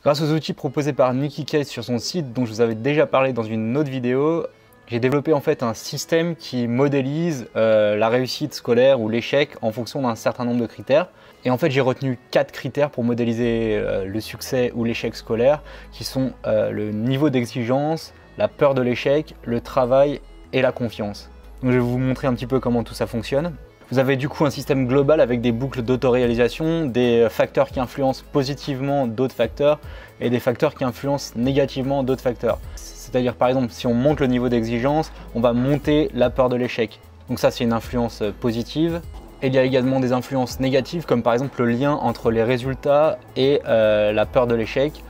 Grâce aux outils proposés par Nikki Case sur son site, dont je vous avais déjà parlé dans une autre vidéo, j'ai développé en fait un système qui modélise la réussite scolaire ou l'échec en fonction d'un certain nombre de critères. Et en fait, j'ai retenu 4 critères pour modéliser le succès ou l'échec scolaire, qui sont le niveau d'exigence, la peur de l'échec, le travail et la confiance. Donc, je vais vous montrer un petit peu comment tout ça fonctionne. Vous avez du coup un système global avec des boucles d'autoréalisation, des facteurs qui influencent positivement d'autres facteurs et des facteurs qui influencent négativement d'autres facteurs. C'est-à-dire par exemple, si on monte le niveau d'exigence, on va monter la peur de l'échec. Donc ça, c'est une influence positive. Et il y a également des influences négatives, comme par exemple le lien entre les résultats et la peur de l'échec.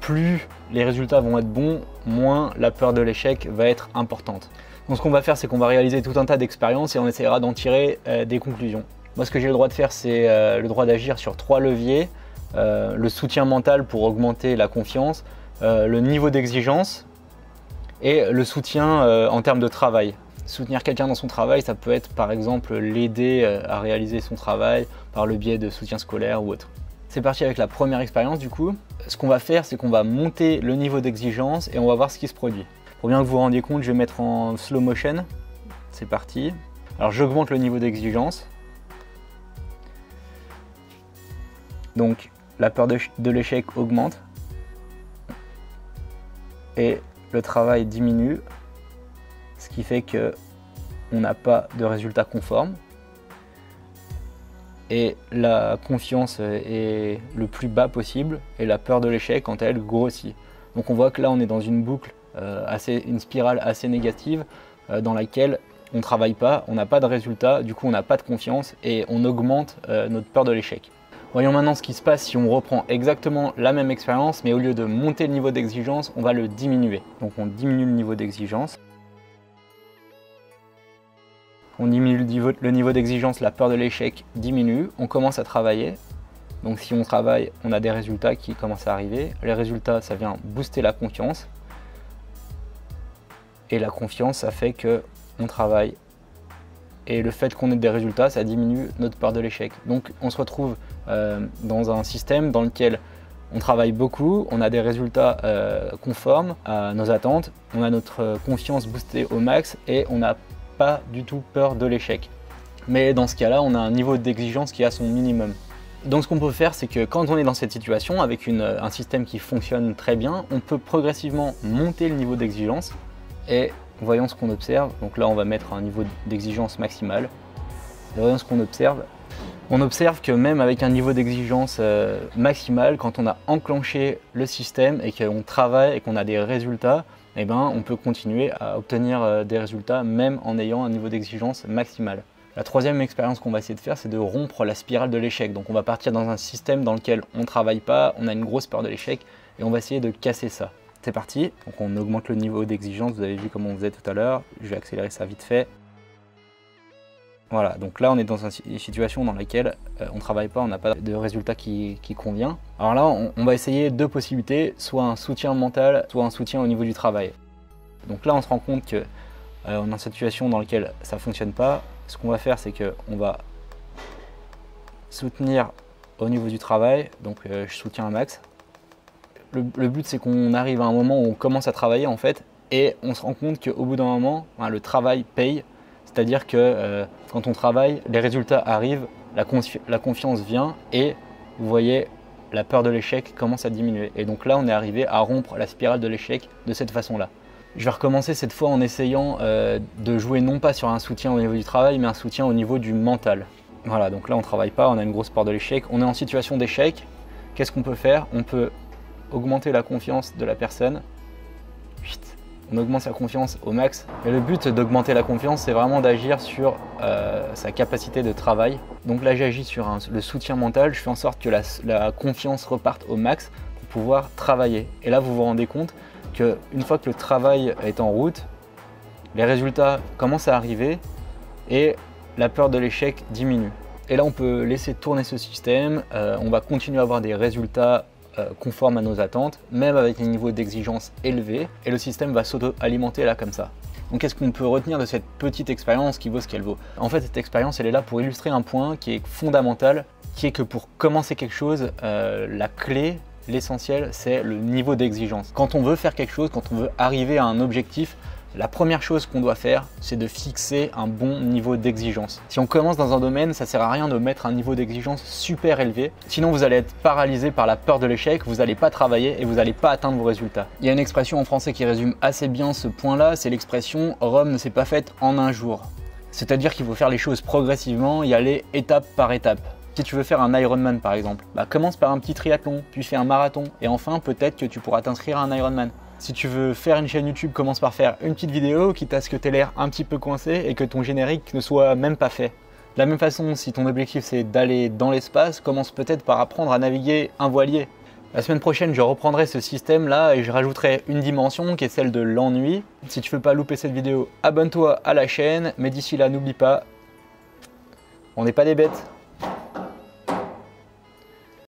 Plus les résultats vont être bons, moins la peur de l'échec va être importante. Donc ce qu'on va faire, c'est qu'on va réaliser tout un tas d'expériences et on essaiera d'en tirer des conclusions. Moi, ce que j'ai le droit de faire, c'est le droit d'agir sur 3 leviers. Le soutien mental pour augmenter la confiance, le niveau d'exigence et le soutien en termes de travail. Soutenir quelqu'un dans son travail, ça peut être par exemple l'aider à réaliser son travail par le biais de soutien scolaire ou autre. C'est parti avec la première expérience du coup. Ce qu'on va faire, c'est qu'on va monter le niveau d'exigence et on va voir ce qui se produit. Pour bien que vous vous rendiez compte, je vais mettre en slow motion. C'est parti. Alors j'augmente le niveau d'exigence. Donc la peur de l'échec augmente. Et le travail diminue. Ce qui fait qu'on n'a pas de résultat conforme. Et la confiance est le plus bas possible et la peur de l'échec, quant à elle, grossit. Donc on voit que là on est dans une boucle, une spirale assez négative dans laquelle on ne travaille pas, on n'a pas de résultat, du coup on n'a pas de confiance et on augmente notre peur de l'échec. Voyons maintenant ce qui se passe si on reprend exactement la même expérience, mais au lieu de monter le niveau d'exigence, on va le diminuer. Donc on diminue le niveau d'exigence. On diminue le niveau d'exigence, la peur de l'échec diminue, on commence à travailler. Donc si on travaille, on a des résultats qui commencent à arriver. Les résultats, ça vient booster la confiance. Et la confiance, ça fait qu'on travaille. Et le fait qu'on ait des résultats, ça diminue notre peur de l'échec. Donc on se retrouve dans un système dans lequel on travaille beaucoup, on a des résultats conformes à nos attentes, on a notre confiance boostée au max et on n'a pas du tout peur de l'échec. Mais dans ce cas-là, on a un niveau d'exigence qui est à son minimum. Donc ce qu'on peut faire, c'est que quand on est dans cette situation, avec un système qui fonctionne très bien, on peut progressivement monter le niveau d'exigence et voyons ce qu'on observe. Donc là, on va mettre un niveau d'exigence maximal. Et voyons ce qu'on observe. On observe que même avec un niveau d'exigence maximal, quand on a enclenché le système et qu'on travaille et qu'on a des résultats, eh ben, on peut continuer à obtenir des résultats même en ayant un niveau d'exigence maximal. La troisième expérience qu'on va essayer de faire, c'est de rompre la spirale de l'échec. Donc on va partir dans un système dans lequel on ne travaille pas, on a une grosse peur de l'échec et on va essayer de casser ça. C'est parti, donc on augmente le niveau d'exigence, vous avez vu comment on faisait tout à l'heure, je vais accélérer ça vite fait. Voilà, donc là on est dans une situation dans laquelle on ne travaille pas, on n'a pas de résultat qui convient. Alors là, on va essayer 2 possibilités, soit un soutien mental, soit un soutien au niveau du travail. Donc là on se rend compte qu'on est dans une situation dans laquelle ça ne fonctionne pas. Ce qu'on va faire, c'est qu'on va soutenir au niveau du travail, donc je soutiens un max. Le but, c'est qu'on arrive à un moment où on commence à travailler en fait, et on se rend compte qu'au bout d'un moment, le travail paye. C'est-à-dire que quand on travaille, les résultats arrivent, la confiance vient et vous voyez, la peur de l'échec commence à diminuer. Et donc là, on est arrivé à rompre la spirale de l'échec de cette façon-là. Je vais recommencer cette fois en essayant de jouer non pas sur un soutien au niveau du travail, mais un soutien au niveau du mental. Voilà, donc là, on ne travaille pas, on a une grosse peur de l'échec. On est en situation d'échec. Qu'est-ce qu'on peut faire? On peut augmenter la confiance de la personne. On augmente sa confiance au max. Et le but d'augmenter la confiance, c'est vraiment d'agir sur sa capacité de travail. Donc là, j'agis sur le soutien mental. Je fais en sorte que la confiance reparte au max pour pouvoir travailler. Et là, vous vous rendez compte qu'une fois que le travail est en route, les résultats commencent à arriver et la peur de l'échec diminue. Et là, on peut laisser tourner ce système. On va continuer à avoir des résultats conformes à nos attentes, même avec un niveau d'exigence élevé, et le système va s'auto-alimenter là comme ça. Donc qu'est-ce qu'on peut retenir de cette petite expérience qui vaut ce qu'elle vaut? En fait, cette expérience, elle est là pour illustrer un point qui est fondamental, qui est que pour commencer quelque chose, la clé, l'essentiel, c'est le niveau d'exigence. Quand on veut faire quelque chose, quand on veut arriver à un objectif, la première chose qu'on doit faire, c'est de fixer un bon niveau d'exigence. Si on commence dans un domaine, ça sert à rien de mettre un niveau d'exigence super élevé. Sinon, vous allez être paralysé par la peur de l'échec, vous n'allez pas travailler et vous n'allez pas atteindre vos résultats. Il y a une expression en français qui résume assez bien ce point-là, c'est l'expression « Rome ne s'est pas faite en un jour ». C'est-à-dire qu'il faut faire les choses progressivement, y aller étape par étape. Si tu veux faire un Ironman par exemple, commence par un petit triathlon, puis fais un marathon, et enfin peut-être que tu pourras t'inscrire à un Ironman. Si tu veux faire une chaîne YouTube, commence par faire une petite vidéo, quitte à ce que tu aies l'air un petit peu coincé et que ton générique ne soit même pas fait. De la même façon, si ton objectif c'est d'aller dans l'espace, commence peut-être par apprendre à naviguer un voilier. La semaine prochaine, je reprendrai ce système-là et je rajouterai une dimension qui est celle de l'ennui. Si tu veux pas louper cette vidéo, abonne-toi à la chaîne, mais d'ici là, n'oublie pas, on n'est pas des bêtes.